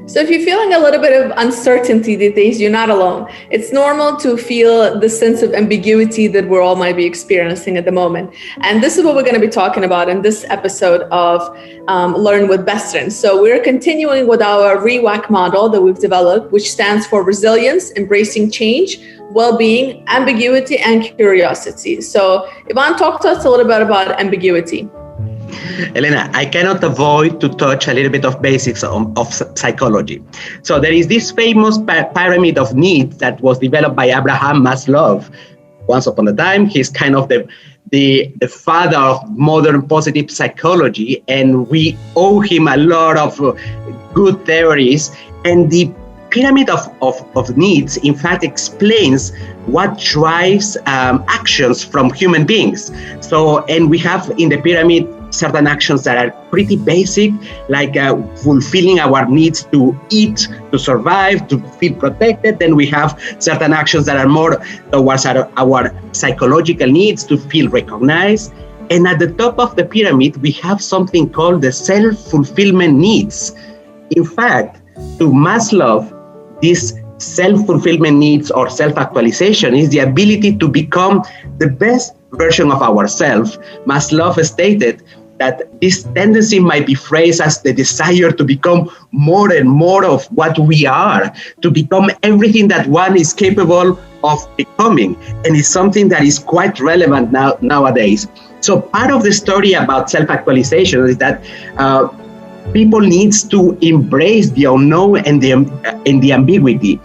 So if you're feeling a little bit of uncertainty these days, you're not alone. It's normal to feel the sense of ambiguity that we all might be experiencing at the moment. And this is what we're going to be talking about in this episode of Learn with Best Friends. So we're continuing with our REWAC model that we've developed, which stands for resilience, embracing change, well-being, ambiguity, and curiosity. So Ivan, talk to us a little bit about ambiguity. Elena, I cannot avoid to touch a little bit of basics of psychology. So there is this famous pyramid of needs that was developed by Abraham Maslow. Once upon a time, he's kind of the father of modern positive psychology, and we owe him a lot of good theories. And the pyramid of needs, in fact, explains what drives actions from human beings. So, and we have in the pyramid certain actions that are pretty basic, like fulfilling our needs to eat, to survive, to feel protected. Then we have certain actions that are more towards our psychological needs, to feel recognized. And at the top of the pyramid, we have something called the self-fulfillment needs. In fact, to Maslow, this self-fulfillment needs or self-actualization is the ability to become the best version of ourselves. Maslow stated that this tendency might be phrased as the desire to become more and more of what we are, to become everything that one is capable of becoming. And it's something that is quite relevant nowadays. So part of the story about self-actualization is that people needs to embrace the unknown and the ambiguity.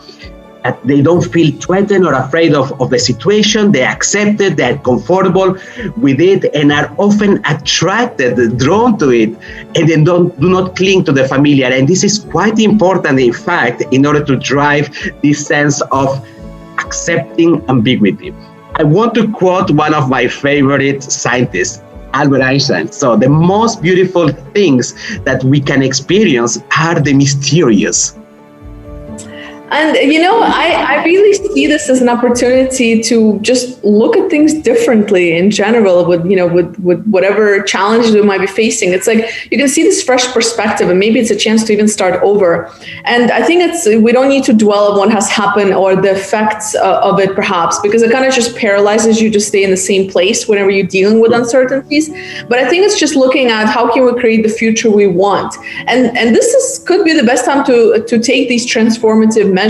That they don't feel threatened or afraid of the situation. They accept it, they're comfortable with it, and are often attracted, drawn to it, and then do not cling to the familiar. And this is quite important, in fact, in order to drive this sense of accepting ambiguity. I want to quote one of my favorite scientists, Albert Einstein. So the most beautiful things that we can experience are the mysterious. And, I really see this as an opportunity to just look at things differently in general with whatever challenges we might be facing. It's like you can see this fresh perspective, and maybe it's a chance to even start over. And I think we don't need to dwell on what has happened or the effects of it, perhaps, because it kind of just paralyzes you to stay in the same place whenever you're dealing with uncertainties. But I think it's just looking at how can we create the future we want. And this could be the best time to take these transformative measures.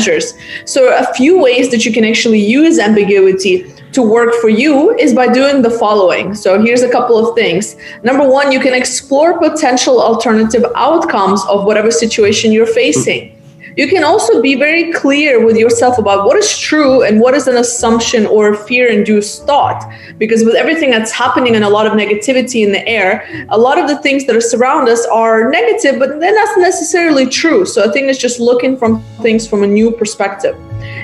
So a few ways that you can actually use ambiguity to work for you is by doing the following. So here's a couple of things. Number one, you can explore potential alternative outcomes of whatever situation you're facing. You can also be very clear with yourself about what is true and what is an assumption or fear-induced thought. Because with everything that's happening and a lot of negativity in the air, a lot of the things that are surround us are negative, but they're not necessarily true. So I think it's just looking from things from a new perspective.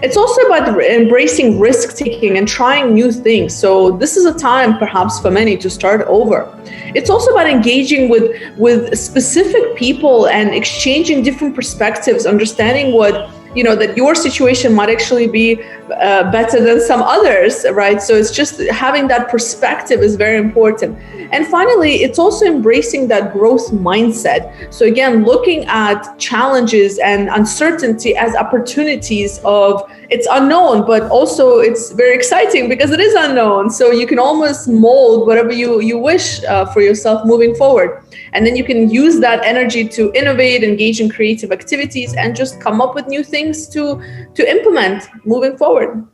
It's also about embracing risk-taking and trying new things. So this is a time, perhaps for many, to start over. It's also about engaging with specific people and exchanging different perspectives, understanding that your situation might actually be better than some others, right? So it's just having that perspective is very important. And finally, it's also embracing that growth mindset. So again, looking at challenges and uncertainty as opportunities of it's unknown, but also it's very exciting because it is unknown. So you can almost mold whatever you wish for yourself moving forward. And then you can use that energy to innovate, engage in creative activities, and just come up with new things to implement moving forward.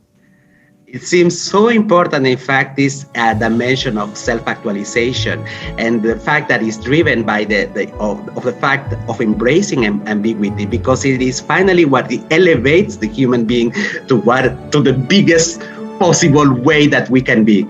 It seems so important, in fact, this dimension of self-actualization and the fact that it's driven by the fact of embracing ambiguity, because it is finally what elevates the human being to the biggest possible way that we can be.